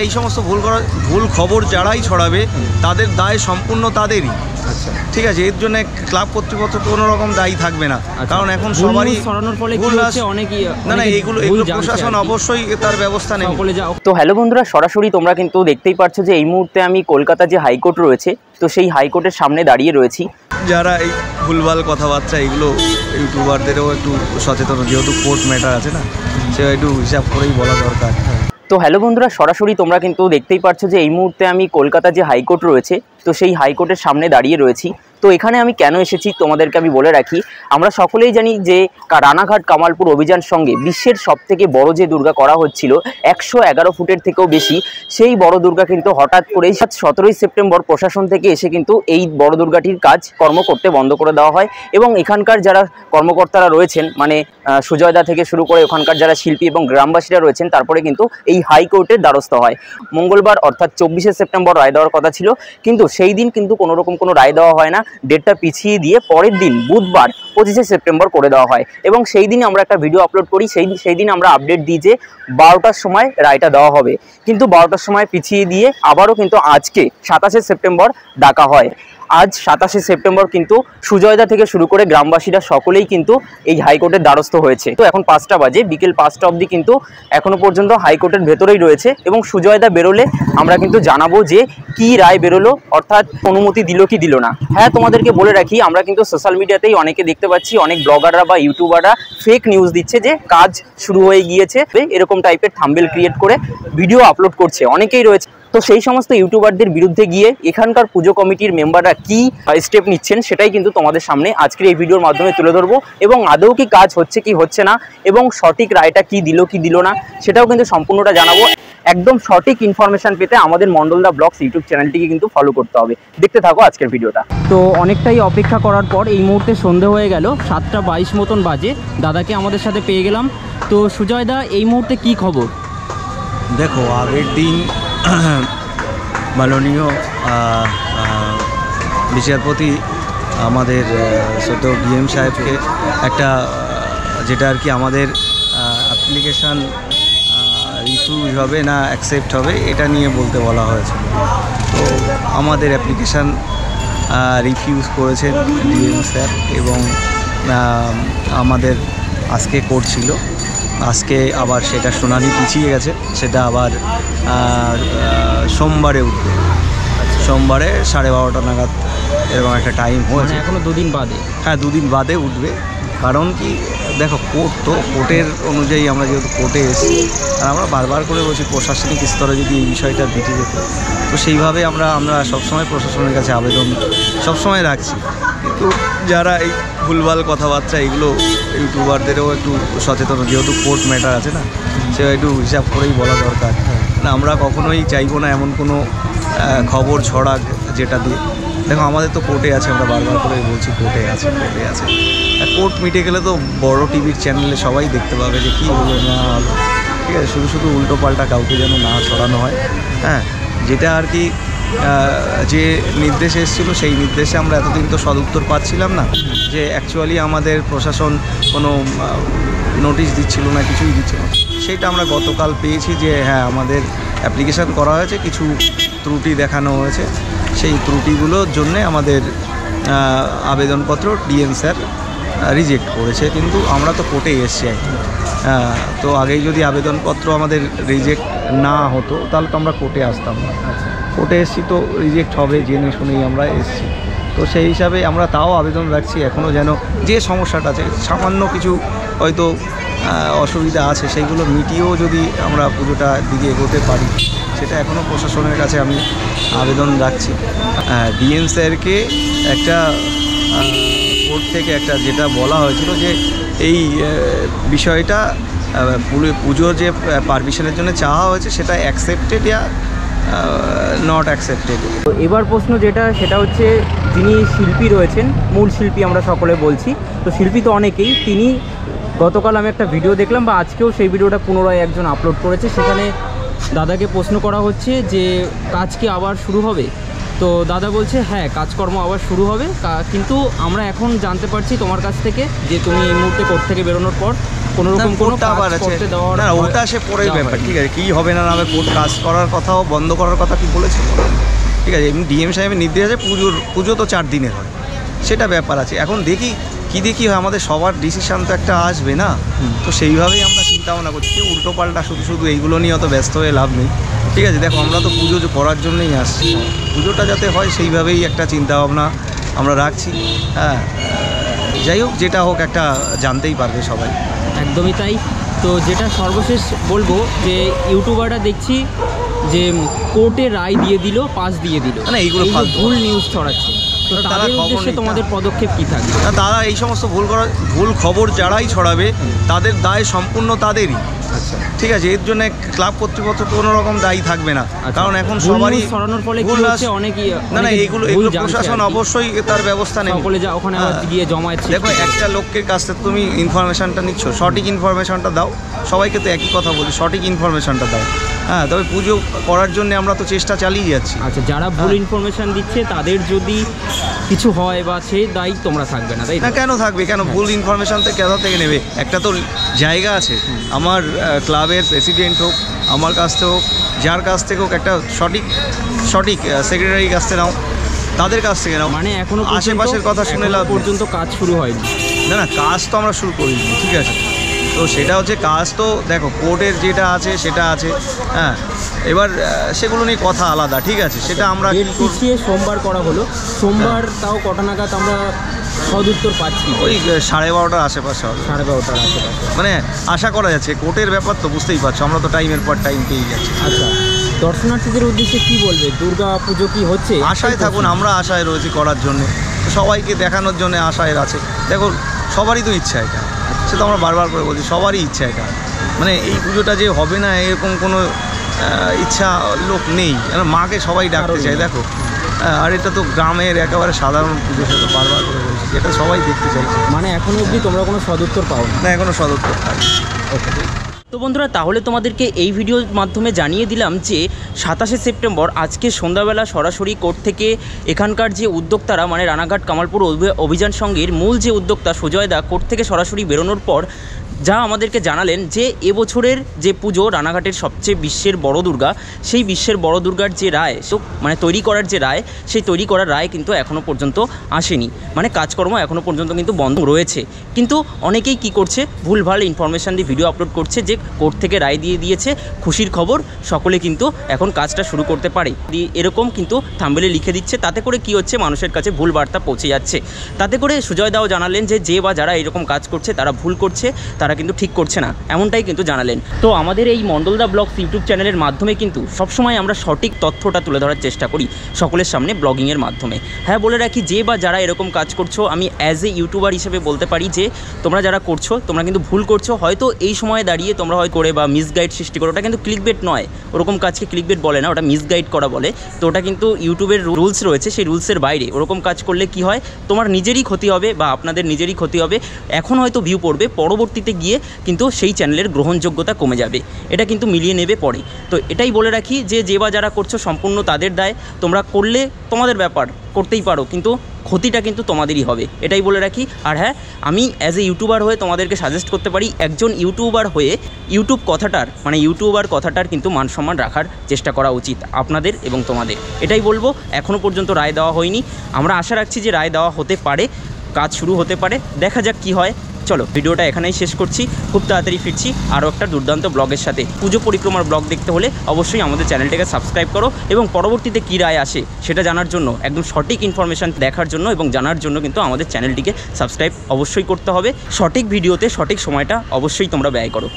এই সমস্ত ভুল খবর যারাই ছড়াবে তাদের দায় সম্পূর্ণ তাদেরই। আচ্ছা, ঠিক আছে, এর জন্য ক্লাব কর্তৃপক্ষ কোনো রকম দায়ী থাকবে না, কারণ এখন সবারই না না এগুলো প্রশাসন অবশ্যই তার ব্যবস্থা নেবে। তো হ্যালো বন্ধুরা, সরাসরি তোমরা কিন্তু দেখতেই পাচ্ছ যে এই মুহূর্তে আমি কলকাতা যে হাইকোর্ট রয়েছে, তো সেই হাইকোর্টের সামনে দাঁড়িয়ে রয়েছি। যারা এই ভুলভাল কথাবার্তা এগুলো ইউটিউবারদেরও একটু সচেতন, যেহেতু কোর্ট ম্যাটার আছে না, সে একটু হিসাব করেই বলা দরকার। তো হ্যালো বন্ধুরা, সরাসরি তোমরা কিন্তু দেখতেই পাচ্ছ যে এই মুহূর্তে আমি কলকাতা যে হাইকোর্ট রয়েছে, তো সেই হাইকোর্টের সামনে দাঁড়িয়ে রয়েছি। তো এখানে আমি কেন এসেছি তোমাদেরকে আমি বলে রাখি। আমরা সকলেই জানি যে রানাঘাট কামালপুর অভিযান সঙ্গে বিশ্বের সবথেকে বড় যে দুর্গা করা হচ্ছিল 111 ফুটের থেকেও বেশি, সেই বড় দুর্গা কিন্তু হঠাৎ করেই 17ই সেপ্টেম্বর প্রশাসন থেকে এসে কিন্তু এই বড় দুর্গাটির কর্ম করতে বন্ধ করে দেওয়া হয়। এবং এখানকার যারা কর্মকর্তারা রয়েছেন, মানে সুজয়দা থেকে শুরু করে ওখানকার যারা শিল্পী এবং গ্রামবাসীরা রয়েছেন, তারপরে কিন্তু এই হাইকোর্টের দ্বারস্থ হয়। মঙ্গলবার অর্থাৎ 24শে সেপ্টেম্বর রায় দেওয়ার কথা ছিল, কিন্তু সেই দিন কিন্তু কোনোরকম কোনো রায় দেওয়া হয় না। ডেটটা পিছিয়ে দিয়ে পরের দিন বুধবার 25শে সেপ্টেম্বর করে দেওয়া হয়। এবং সেই দিন আমরা একটা ভিডিও আপলোড করি, সেই দিন আমরা আপডেট দিই যে 12টার সময় রায়টা দেওয়া হবে, কিন্তু 12টার সময় পিছিয়ে দিয়ে আবারও কিন্তু আজকে 27শে সেপ্টেম্বর ডাকা হয়। আজ 27শে সেপ্টেম্বর কিন্তু সুজয়দা থেকে শুরু করে গ্রামবাসীরা সকলেই কিন্তু এই হাইকোর্টের দ্বারস্থ হয়েছে। তো এখন 5টা বাজে, বিকেল 5টা অবধি কিন্তু এখনো পর্যন্ত হাইকোর্টের ভেতরেই রয়েছে। এবং সুজয়দা বেরোলে আমরা কিন্তু জানাবো যে কি রায় বেরোলো, অর্থাৎ অনুমতি দিল কি দিল না। হ্যাঁ, তোমাদেরকে বলে রাখি, আমরা কিন্তু সোশ্যাল মিডিয়াতেই অনেকে দেখতে পাচ্ছি, অনেক ব্লগাররা বা ইউটিউবাররা ফেক নিউজ দিচ্ছে যে কাজ শুরু হয়ে গিয়েছে, এরকম টাইপের থাম্বনেল ক্রিয়েট করে ভিডিও আপলোড করছে, অনেকেই রয়েছে। তো সেই সমস্ত ইউটিউবারদের বিরুদ্ধে গিয়ে এখানকার পুজো কমিটির মেম্বাররা কি স্টেপ নিচ্ছেন সেটাই কিন্তু তোমাদের সামনে আজকের এই ভিডিওর মাধ্যমে তুলে ধরবো। এবং আদৌ কি কাজ হচ্ছে কি হচ্ছে না, এবং সঠিক রায়টা কি দিল কি দিল না, সেটাও কিন্তু সম্পূর্ণটা জানাবো। একদম সঠিক ইনফরমেশন পেতে আমাদের মন্ডলদা ব্লগস ইউটিউব চ্যানেলটিকে কিন্তু ফলো করতে হবে। দেখতে থাকো আজকের ভিডিওটা। তো অনেকটাই অপেক্ষা করার পর এই মুহূর্তে সন্ধে হয়ে গেল, 7টা 22 মতন বাজে। দাদাকে আমাদের সাথে পেয়ে গেলাম। তো সুজয়দা, এই মুহূর্তে কি খবর? দেখো, আগের দিন মাননীয় বিচারপতি আমাদের সদ্য ডিএম সাহেবকে একটা যেটা আর কি আমাদের অ্যাপ্লিকেশান রিফিউজ হবে না অ্যাকসেপ্ট হবে এটা নিয়ে বলতে বলা হয়েছিল। তো আমাদের অ্যাপ্লিকেশান রিফিউজ করেছেন ডিএম স্যার, এবং আমাদের আজকে কোর্ট ছিল, আজকে আবার সেটা শুনানি পিছিয়ে গেছে, সেটা আবার সোমবারে উঠবে। সোমবারে 12:30 নাগাদ এরকম একটা টাইম হয়েছে, এখনও 2 দিন বাদে। হ্যাঁ, 2 দিন বাদে উঠবে। কারণ কি, দেখো, কোর্টের অনুযায়ী আমরা যেহেতু কোর্টে এসেছি, আর আমরা বারবার করে বলছি প্রশাসনিক স্তরে যদি এই বিষয়টা দেখে যেত, তো সেইভাবে আমরা সবসময় প্রশাসনের কাছে আবেদন সবসময় রাখছি। কিন্তু যারা এই ভুলভাল কথাবার্তা এগুলো ইউটিউবারদেরও একটু সচেতন, যেহেতু কোর্ট ম্যাটার আছে না, সে একটু হিসাব করেই বলা দরকার। না, আমরা কখনোই চাইবো না এমন কোনো খবর ছড়াক যেটা দিয়ে, দেখো আমাদের তো কোর্টে আছে, আমরা বারবার করে বলছি কোর্টে আছে। কোর্ট মিটে গেলে তো বড় টিভির চ্যানেলে সবাই দেখতে পাবে যে কী হলো না হলো, ঠিক আছে। শুধু উল্টো পাল্টা কাউকে যেন না ছড়ানো হয়। হ্যাঁ, যেটা আর কি যে নির্দেশ এসেছিলো সেই নির্দেশে আমরা এতদিন তো সদুত্তর পাচ্ছিলাম না, যে অ্যাকচুয়ালি আমাদের প্রশাসন কোনো নোটিশ দিচ্ছিল না, কিছুই দিচ্ছিল না। সেইটা আমরা গতকাল পেয়েছি যে হ্যাঁ, আমাদের অ্যাপ্লিকেশান করা হয়েছে, কিছু ত্রুটি দেখানো হয়েছে, সেই ত্রুটিগুলোর জন্যে আমাদের আবেদনপত্র ডিএম স্যার রিজেক্ট করেছে। কিন্তু আমরা তো কোর্টে এসেছি, তো আগেই যদি আবেদনপত্র আমাদের রিজেক্ট না হতো তাহলে তো আমরা কোর্টে আসতাম না। কোর্টে এসেছি তো রিজেক্ট হবে জেনে শুনেই আমরা এসেছি। তো সেই হিসাবে আমরা তাও আবেদন রাখছি এখনও, যেন যে সমস্যাটা আছে, সামান্য কিছু হয়তো অসুবিধা আছে, সেইগুলো মিটিয়েও যদি আমরা পুজোটা দিকে এগোতে পারি, সেটা এখনও প্রশাসনের কাছে আমি আবেদন রাখছি। ডিএম স্যারকে একটা কোর্ট থেকে একটা যেটা বলা হয়েছিল যে এই বিষয়টা পুজোর যে পারমিশনের জন্য চাওয়া হয়েছে সেটা অ্যাকসেপ্টেড ইয়া নট অ্যাকসেপ্টেড। তো এবার প্রশ্ন যেটা, সেটা হচ্ছে যিনি শিল্পী রয়েছেন, মূল শিল্পী আমরা সকলে বলছি, তো শিল্পী তো অনেকেই, তিনি গতকাল আমি একটা ভিডিও দেখলাম, বা আজকেও সেই ভিডিওটা পুনরায় একজন আপলোড করেছে, সেখানে দাদাকে প্রশ্ন করা হচ্ছে যে কাজ কি আবার শুরু হবে। তো দাদা বলছে হ্যাঁ, কাজকর্ম আবার শুরু হবে, কিন্তু আমরা এখন জানতে পারছি তোমার কাছ থেকে যে তুমি এই মুহূর্তে কোর্ট থেকে বেরোনোর পর কোনো রকম কোনো কোর্টটা আবার কাজ আছে করতে দেওয়ার না, ওটা সে পরের দেওয়া ব্যাপার, হয়নি। ঠিক আছে, কী হবে না হবে, কোর্ট কাজ করার কথাও বন্ধ করার কথা কি বলেছে, ঠিক আছে, এমনি ডিএম সাহেবের নির্দেশ আছে, পুজো তো 4 দিনের হয়, সেটা ব্যাপার আছে। এখন দেখি হয়, আমাদের সবার ডিসিশান তো একটা আসবে না, তো সেইভাবেই আমরা চিন্তা ভাবনা করছি। কেউ উল্টো পাল্টা শুধু এইগুলো নিয়ে অত ব্যস্ত হয়ে লাভ নেই, ঠিক আছে। দেখো আমরা তো পুজো করার জন্যই আসছি, পুজোটা যাতে হয় সেইভাবেই একটা চিন্তা ভাবনা আমরা রাখছি। হ্যাঁ, যাই হোক, যেটা হোক একটা জানতেই পারবে সবাই। একদমই তাই। তো যেটা সর্বশেষ বলবো যে ইউটিউবাররা দেখছি যে কোর্টে রায় দিয়ে দিল, পাস দিয়ে দিল, না, এইগুলো এই যে ফালতু। ভুল নিউজ ছড়াচ্ছে, তো তারা তাদের খবর উদ্দেশ্যে নেই, তোমাদের পদক্ষেপ কি থাকবে? না, তারা এই সমস্ত ভুল খবর যারাই ছড়াবে তাদের দায় সম্পূর্ণ তাদেরই, আচ্ছা, ঠিক আছে। এর জন্য ক্লাব কর্তৃপক্ষ কোনো রকম দায়ী থাকবে না, কারণ এখন ভুল সবারই news ছড়ানোর ফলে কি ভুল হচ্ছে, অনেকেই না এগুলো প্রশাসন অবশ্যই তার ব্যবস্থা নেবে। সকলে যা ওখানে আবার গিয়ে জমায়েত সৃষ্টি দেখো, একটা লোকের কাছ থেকে তুমি ইনফরমেশনটা নিচ্ছ, সঠিক ইনফরমেশনটা দাও, সবাইকে তো একই কথা বলি, সঠিক ইনফরমেশনটা দাও। হ্যাঁ, তবে পুজো করার জন্য আমরা তো চেষ্টা চালিয়ে যাচ্ছি। আচ্ছা, যারা ভুল ইনফরমেশন দিচ্ছে তাদের যদি কিছু হয় বা সেই দায়ী তোমরা থাকবে না, তাই না, কেন থাকবে, কেন ভুল ইনফরমেশন থেকে কোথা থেকে নেবে? একটা তো জায়গা আছে, আমার ক্লাবের প্রেসিডেন্ট হোক, আমার কাছ থেকে হোক, যার কাছ থেকে হোক, একটা সঠিক সেক্রেটারির কাছ থেকে নাও, তাদের কাছ থেকে নাও, মানে এখনো আশেপাশের কথা শুনে লাভ নেই। পর্যন্ত কাজ শুরু হয়নি। না, কাজ তো আমরা শুরু করিনি, ঠিক আছে। তো সেটা হচ্ছে কাজ, তো দেখো কোর্টের যেটা আছে সেটা আছে, হ্যাঁ, এবার সেগুলো নিয়ে কথা আলাদা, ঠিক আছে, সেটা আমরা পিছিয়ে সোমবার করা হলো, সোমবার তাও কটা নাগাদ আমরা সদুত্তর পাচ্ছি? ওই 12:30টার আশেপাশে হবে, 12:30টার আশেপাশে, মানে আশা করা যাচ্ছে। কোর্টের ব্যাপার তো বুঝতেই পারছো, আমরা তো টাইমের পর টাইম পেয়ে যাচ্ছি। আচ্ছা, দর্শনার্থীদের উদ্দেশ্যে কি বলবে? দুর্গা পুজো কি হচ্ছে? আশায় থাকুন, আমরা আশায় রয়েছি করার জন্যে, সবাইকে দেখানোর জন্য আশায় আছে। দেখো, সবারই তো ইচ্ছা এটা, সে তো আমরা বারবার করে বলছি, সবারই ইচ্ছা এটা, মানে এই পুজোটা যে হবে না এরকম কোনো ইচ্ছা লোক নেই, মাকে সবাই ডাকতে চায়। দেখো, আর এটা তো গ্রামের একেবারে সাধারণ পুজো, সেটা বারবার করে বলছি, যেটা সবাই দেখতে চাইছে। মানে এখনো অবধি তোমরা কোনো সদুত্তর পাও না, এখনো সদুত্তর পাইনি। ওকে। তো বন্ধুরা, তাহলে তোমাদেরকে এই ভিডিওর মাধ্যমে জানিয়ে দিলাম যে 27শে সেপ্টেম্বর আজকে সন্ধ্যাবেলা সরাসরি কোর্ট থেকে এখানকার যে উদ্যোক্তারা, মানে রানাঘাট কামালপুর অভিযান সংঘের মূল যে উদ্যোক্তা সুজয় দা, কোর্ট থেকে সরাসরি বেরোনোর পর যা আমাদেরকে জানালেন যে এবছরের যে পুজো রানাঘাটের সবচেয়ে বিশ্বের বড় দুর্গা, সেই বিশ্বের বড় দুর্গার যে রায়, মানে তৈরি করার যে রায়, সেই তৈরি করার রায় কিন্তু এখনও পর্যন্ত আসেনি, মানে কাজকর্ম এখনও পর্যন্ত কিন্তু বন্ধ রয়েছে। কিন্তু অনেকেই কি করছে, ভুলভাল ইনফরমেশান দিয়ে ভিডিও আপলোড করছে যে কোর্ট থেকে রায় দিয়ে দিয়েছে, খুশির খবর, সকলে কিন্তু এখন কাজটা শুরু করতে পারে, এরকম কিন্তু থাম্বনেলে লিখে দিচ্ছে। তাতে করে কি হচ্ছে, মানুষের কাছে ভুল বার্তা পৌঁছে যাচ্ছে। তাতে করে সুজয় দাও জানালেন যে বা যারা এরকম কাজ করছে তারা ভুল করছে, তারা কিন্তু ঠিক করছে না, এমনটাই কিন্তু জানালেন। তো আমাদের এই মণ্ডলদা ব্লগস ইউটিউব চ্যানেলের মাধ্যমে কিন্তু সবসময় আমরা সঠিক তথ্যটা তুলে ধরার চেষ্টা করি সকলের সামনে ব্লগিংয়ের মাধ্যমে। হ্যাঁ, বলে রাখি, যে বা যারা এরকম কাজ করছো, আমি অ্যাজ এ ইউটিউবার হিসেবে বলতে পারি যে তোমরা যারা করছো তোমরা কিন্তু ভুল করছো। হয়তো এই সময়ে দাঁড়িয়ে তোমরা হয় করে বা মিসগাইড সৃষ্টি করো, ওটা কিন্তু ক্লিকবেট নয়, ওরকম কাজকে ক্লিকবেট বলে না, ওটা মিসগাইড করা বলে। তো ওটা কিন্তু ইউটিউবের রুলস রয়েছে, সেই রুলসের বাইরে ওরকম কাজ করলে কি হয়, তোমার নিজেরই ক্ষতি হবে বা আপনাদের নিজেরই ক্ষতি হবে। এখন হয়তো ভিউ পড়বে, পরবর্তীতে গিয়ে কিন্তু সেই চ্যানেলের গ্রহণযোগ্যতা কমে যাবে, এটা কিন্তু মিলিয়ে নেবে পরে। তো এটাই বলে রাখি যে বা যারা করছো সম্পূর্ণ তাদের দায়, তোমরা করলে তোমাদের ব্যাপার, করতেই পারো, কিন্তু ক্ষতিটা কিন্তু তোমাদেরই হবে, এটাই বলে রাখি। আর হ্যাঁ, আমি অ্যাজ এ ইউটিউবার হয়ে তোমাদেরকে সাজেস্ট করতে পারি, একজন ইউটিউবার হয়ে ইউটিউবার কথাটার কিন্তু মান সম্মান রাখার চেষ্টা করা উচিত আপনাদের এবং তোমাদের, এটাই বলবো। এখনও পর্যন্ত রায় দেওয়া হয়নি, আমরা আশা রাখছি যে রায় দেওয়া হতে পারে, কাজ শুরু হতে পারে, দেখা যাক কি হয়। চলো, ভিডিওটা এখানেই শেষ করছি, খুব তাড়াতাড়ি ফিরছি আরও একটা দুর্দান্ত ব্লগের সাথে। পুজো পরিক্রমার ব্লগ দেখতে হলে অবশ্যই আমাদের চ্যানেলটাকে সাবস্ক্রাইব করো, এবং পরবর্তীতে কী রায় আসে সেটা জানার জন্য, একদম সঠিক ইনফরমেশান দেখার জন্য এবং জানার জন্য কিন্তু আমাদের চ্যানেলটিকে সাবস্ক্রাইব অবশ্যই করতে হবে। সঠিক ভিডিওতে সঠিক সময়টা অবশ্যই তোমরা ব্যয় করো।